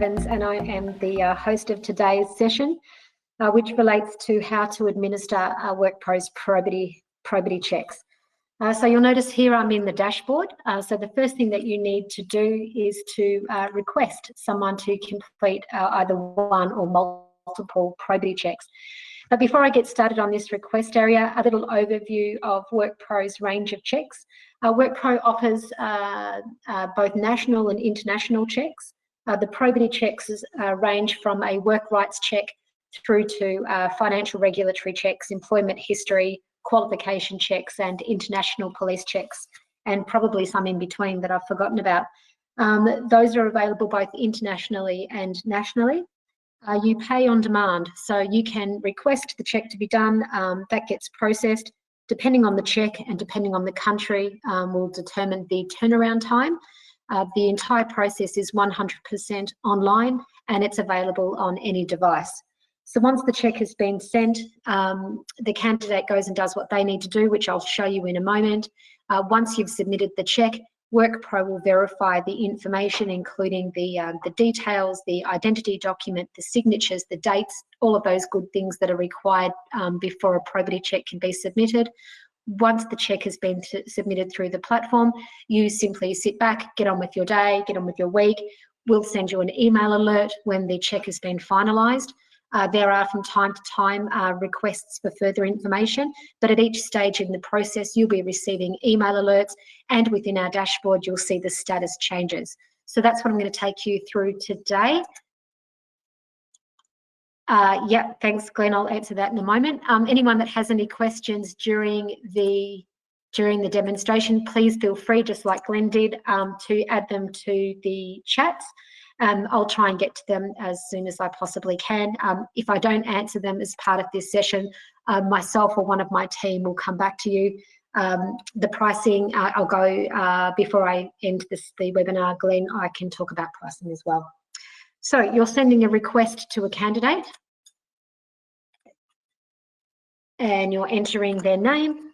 Evans, and I am the host of today's session, which relates to how to administer WorkPro's probity checks. So you'll notice here I'm in the dashboard. So the first thing that you need to do is to request someone to complete either one or multiple probity checks. But before I get started on this request area, a little overview of WorkPro's range of checks. WorkPro offers both national and international checks. The probity checks range from a work rights check through to financial regulatory checks, employment history, qualification checks, and international police checks, and probably some in between that I've forgotten about. Those are available both internationally and nationally. You pay on demand, so you can request the check to be done. That gets processed. Depending on the check and depending on the country, will determine the turnaround time. The entire process is 100% online, and it's available on any device. So once the check has been sent, the candidate goes and does what they need to do, which I'll show you in a moment. Once you've submitted the check, WorkPro will verify the information, including the details, the identity document, the signatures, the dates, all of those good things that are required before a probity check can be submitted. Once the check has been submitted through the platform, you simply sit back, get on with your day, get on with your week. We'll send you an email alert when the check has been finalised. There are from time to time requests for further information, but at each stage in the process, you'll be receiving email alerts, and within our dashboard, you'll see the status changes. So that's what I'm going to take you through today. Yeah, thanks, Glenn. I'll answer that in a moment. Anyone that has any questions during the demonstration, please feel free, just like Glenn did, to add them to the chats. I'll try and get to them as soon as I possibly can. If I don't answer them as part of this session, myself or one of my team will come back to you. The pricing, I'll go before I end the webinar, Glenn, I can talk about pricing as well. So you're sending a request to a candidate and you're entering their name.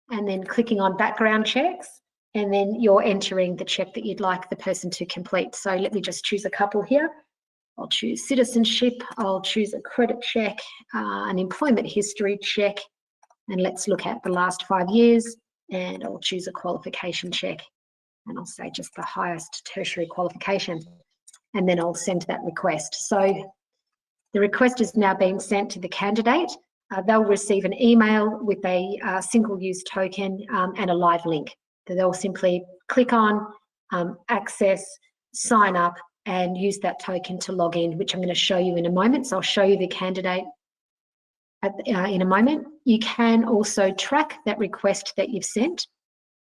And then clicking on background checks, and then you're entering the check that you'd like the person to complete. So let me just choose a couple here. I'll choose citizenship, I'll choose a credit check, an employment history check, and let's look at the last 5 years, and I'll choose a qualification check, and I'll say just the highest tertiary qualification, and then I'll send that request. So the request is now being sent to the candidate. They'll receive an email with a single-use token and a live link that they'll simply click on, access, sign up, and use that token to log in, which I'm going to show you in a moment. So I'll show you the candidate in a moment. You can also track that request that you've sent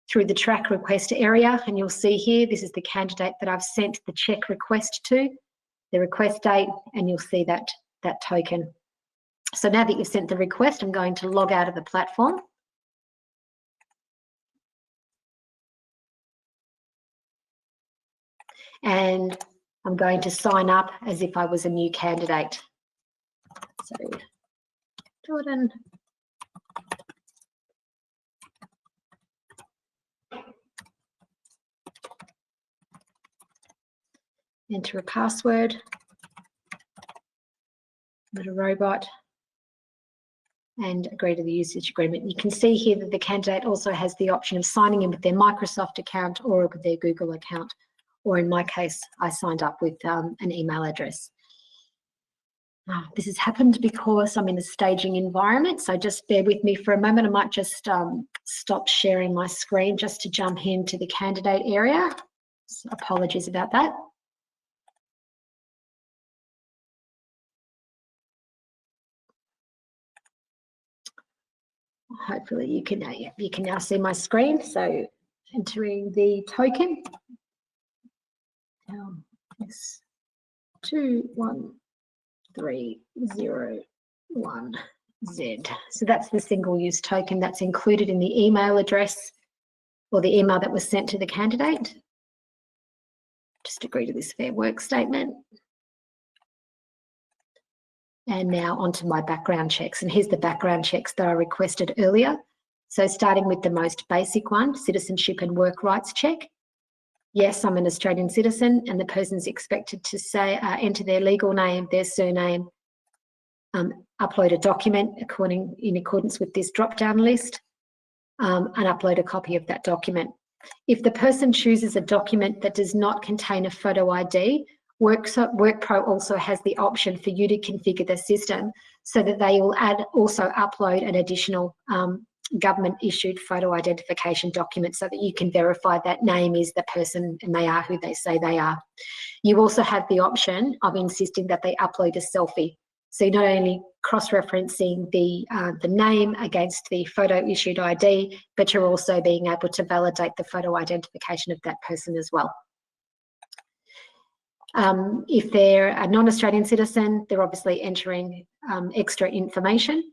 through the track request area, and you'll see here, this is the candidate that I've sent the check request to, the request date, and you'll see that token. So now that you've sent the request, I'm going to log out of the platform. And I'm going to sign up as if I was a new candidate. So, Jordan. Enter a password. Not a robot. And agree to the usage agreement. You can see here that the candidate also has the option of signing in with their Microsoft account or with their Google account, or in my case, I signed up with an email address. This has happened because I'm in a staging environment, so just bear with me for a moment. I might just stop sharing my screen just to jump into the candidate area. So apologies about that. Hopefully you can now see my screen. So entering the token. It's 21301Z. So that's the single-use token that's included in the email address or the email that was sent to the candidate. Just agree to this Fair Work statement. And now onto my background checks. And here's the background checks that I requested earlier. So starting with the most basic one, citizenship and work rights check. Yes, I'm an Australian citizen, and the person's expected to say enter their legal name, their surname, upload a document in accordance with this drop-down list, and upload a copy of that document. If the person chooses a document that does not contain a photo ID, WorkPro also has the option for you to configure the system so that they will also upload an additional government-issued photo identification document so that you can verify that name is the person and they are who they say they are. You also have the option of insisting that they upload a selfie. So you're not only cross-referencing the name against the photo-issued ID, but you're also being able to validate the photo identification of that person as well. If they're a non-Australian citizen, they're obviously entering extra information.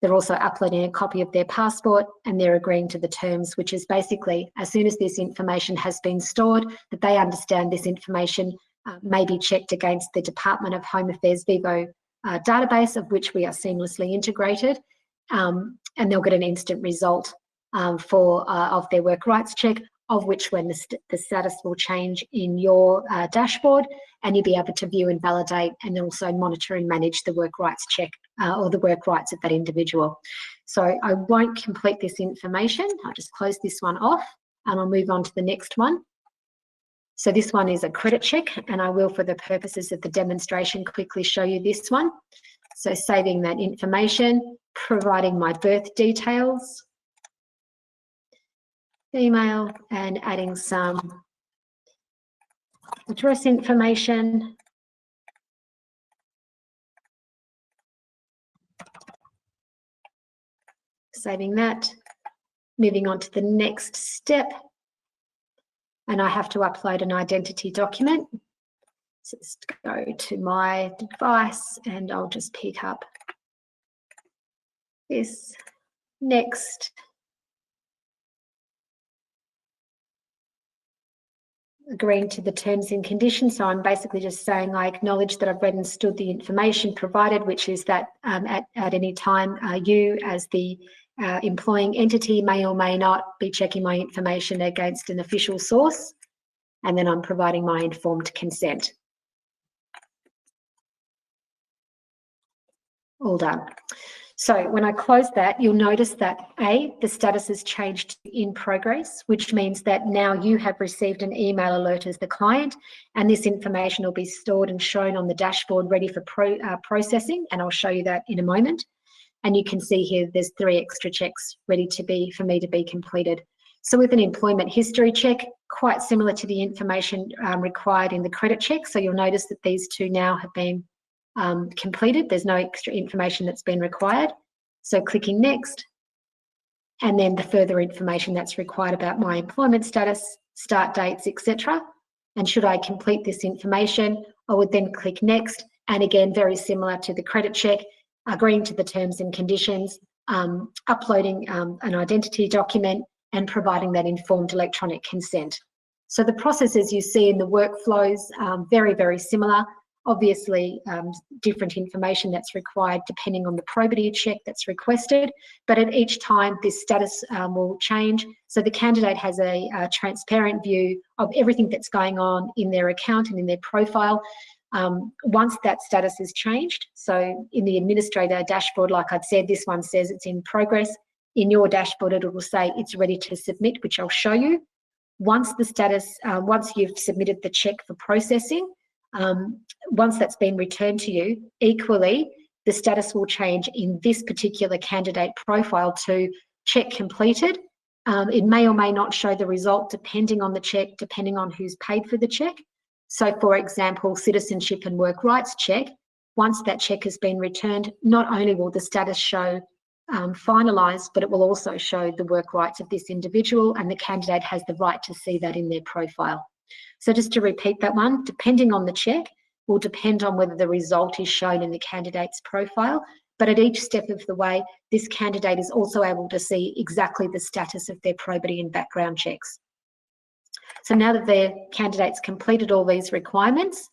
They're also uploading a copy of their passport, and they're agreeing to the terms, which is basically as soon as this information has been stored, that they understand this information may be checked against the Department of Home Affairs Vivo database, of which we are seamlessly integrated, and they'll get an instant result of their work rights check, of which when the status will change in your dashboard, and you'll be able to view and validate and also monitor and manage the work rights check or the work rights of that individual. So I won't complete this information. I'll just close this one off and I'll move on to the next one. So this one is a credit check, and I will, for the purposes of the demonstration, quickly show you this one. So saving that information, providing my birth details, email, and adding some address information. Saving that, moving on to the next step. And I have to upload an identity document. So let's go to my device and I'll just pick up this. Next. Agreeing to the terms and conditions. So I'm basically just saying I acknowledge that I've read and understood the information provided, which is that at any time you as the employing entity may or may not be checking my information against an official source, and then I'm providing my informed consent. All done. So when I close that, you'll notice that the status has changed to in progress, which means that now you have received an email alert as the client, and this information will be stored and shown on the dashboard ready for processing, and I'll show you that in a moment. And you can see here there's 3 extra checks ready for me to be completed. So with an employment history check, quite similar to the information required in the credit check. So you'll notice that these 2 now have been completed. There's no extra information that's been required. So clicking next, and then the further information that's required about my employment status, start dates, etc. And should I complete this information, I would then click next. And again, very similar to the credit check, agreeing to the terms and conditions, uploading an identity document, and providing that informed electronic consent. So the processes you see in the workflows very, very similar. Obviously, different information that's required depending on the probity check that's requested, but at each time this status will change. So the candidate has a transparent view of everything that's going on in their account and in their profile. Once that status is changed, so in the administrator dashboard, like I'd said, this one says it's in progress. In your dashboard, it will say it's ready to submit, which I'll show you. Once the status, once you've submitted the check for processing, once that's been returned to you, equally, the status will change in this particular candidate profile to check completed. It may or may not show the result depending on the check, depending on who's paid for the check. So for example, citizenship and work rights check, once that check has been returned, not only will the status show finalised, but it will also show the work rights of this individual, and the candidate has the right to see that in their profile. So just to repeat that one, depending on the check, will depend on whether the result is shown in the candidate's profile, but at each step of the way, this candidate is also able to see exactly the status of their probity and background checks. So now that their candidate's completed all these requirements,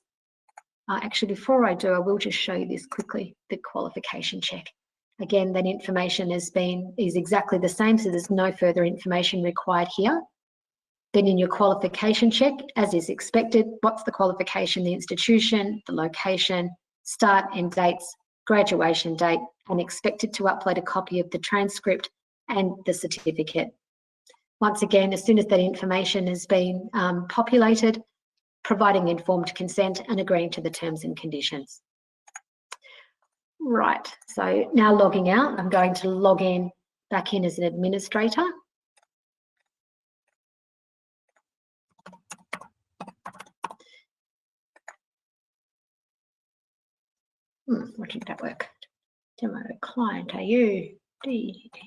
Actually, before I do, I will just show you this quickly, the qualification check. Again, that information is exactly the same, so there's no further information required here. Then in your qualification check, as is expected, what's the qualification, the institution, the location, start and dates, graduation date, and expected to upload a copy of the transcript and the certificate. Once again, as soon as that information has been populated, providing informed consent and agreeing to the terms and conditions. Right, so now logging out, I'm going to log in back in as an administrator. Why didn't that work? Demo client, AU, D-E-M-O-W-O-R-K.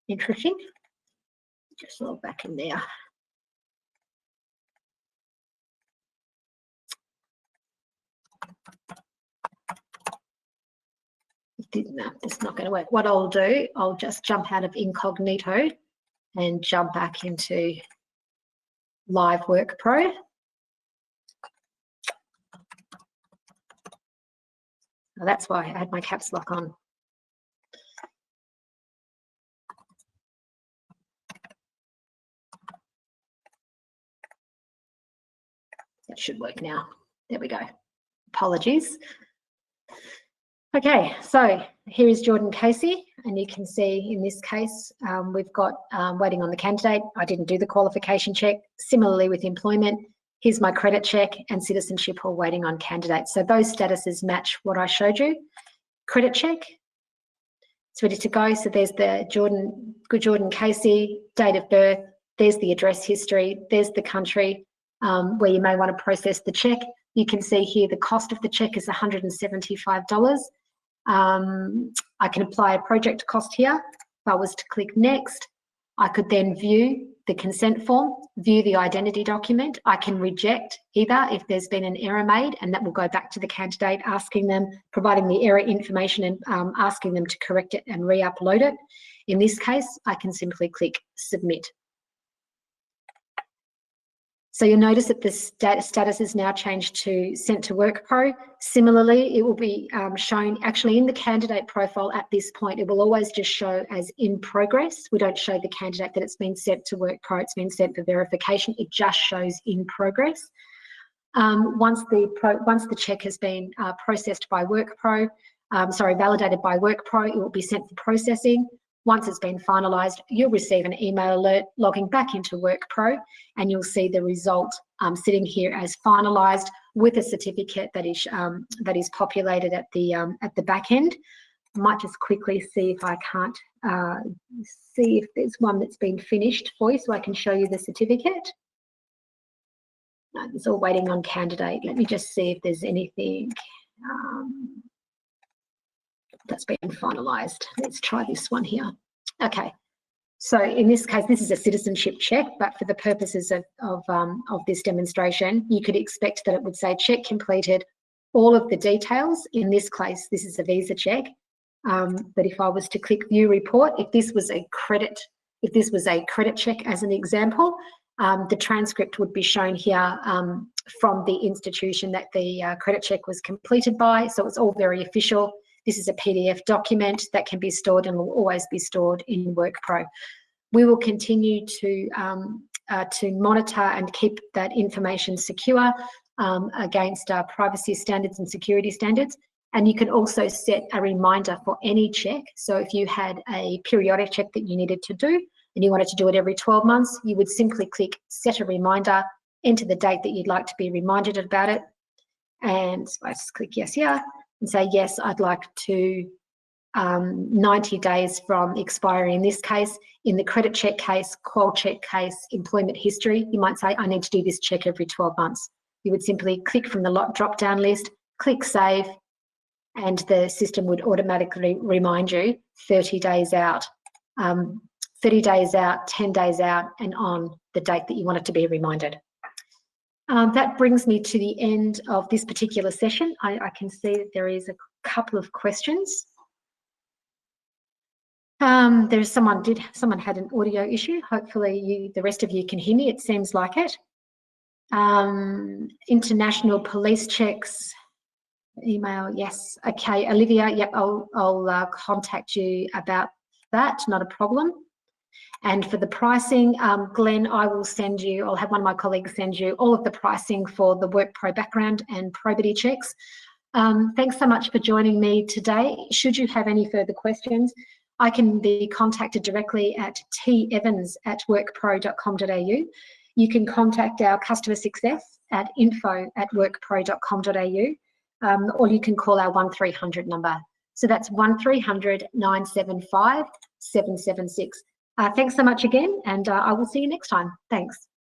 Interesting. Just log back in there. No, it's not going to work. What I'll do, I'll just jump out of incognito and jump back into Live Work Pro. Now that's why I had my caps lock on. That should work now. There we go. Apologies. Okay, so here is Jordan Casey, and you can see in this case, we've got waiting on the candidate. I didn't do the qualification check. Similarly with employment, here's my credit check and citizenship all waiting on candidates. So those statuses match what I showed you. Credit check, it's ready to go. So there's the Jordan Casey, date of birth, there's the address history, there's the country where you may want to process the check. You can see here the cost of the check is $175. I can apply a project cost here. If I was to click next, I could then view the consent form, view the identity document. I can reject either if there's been an error made, and that will go back to the candidate, asking them, providing the error information and asking them to correct it and re-upload it. In this case, I can simply click submit. So you'll notice that the status is now changed to sent to Work Pro. Similarly, it will be shown actually in the candidate profile at this point. It will always just show as in progress. We don't show the candidate that it's been sent to Work Pro, it's been sent for verification. It just shows in progress. Once the check has been processed by Work Pro, validated by Work Pro, it will be sent for processing. Once it's been finalised, you'll receive an email alert logging back into Work Pro, and you'll see the result sitting here as finalised with a certificate that is populated at the back end. I might just quickly see if I can't see if there's one that's been finished for you, so I can show you the certificate. No, it's all waiting on candidate. Let me just see if there's anything that's been finalised. Let's try this one here. Okay, so in this case, this is a citizenship check, but for the purposes of this demonstration, you could expect that it would say check completed, all of the details. In this case, this is a visa check. But if I was to click view report, if this was a credit check as an example, the transcript would be shown here from the institution that the credit check was completed by. So it's all very official. This is a PDF document that can be stored and will always be stored in Work Pro. We will continue to monitor and keep that information secure against privacy standards and security standards. And you can also set a reminder for any check. So if you had a periodic check that you needed to do and you wanted to do it every 12 months, you would simply click set a reminder, enter the date that you'd like to be reminded about it. And I just click yes here and say, yes, I'd like to 90 days from expiry in this case. In the credit check case, qual check case, employment history, you might say, I need to do this check every 12 months. You would simply click from the drop-down list, click save, and the system would automatically remind you 30 days out, 30 days out, 10 days out, and on the date that you want it to be reminded. That brings me to the end of this particular session. I can see that there is a couple of questions. There's someone had an audio issue. Hopefully the rest of you can hear me. It seems like it. International police checks, email, yes. Okay, Olivia, yep, I'll contact you about that, not a problem. And for the pricing, Glenn, I'll have one of my colleagues send you all of the pricing for the WorkPro background and probity checks. Thanks so much for joining me today. Should you have any further questions, I can be contacted directly at tevans@workpro.com.au. You can contact our customer success at info@workpro.com.au, or you can call our 1300 number. So that's 1300 975 776. Thanks so much again, and I will see you next time. Thanks.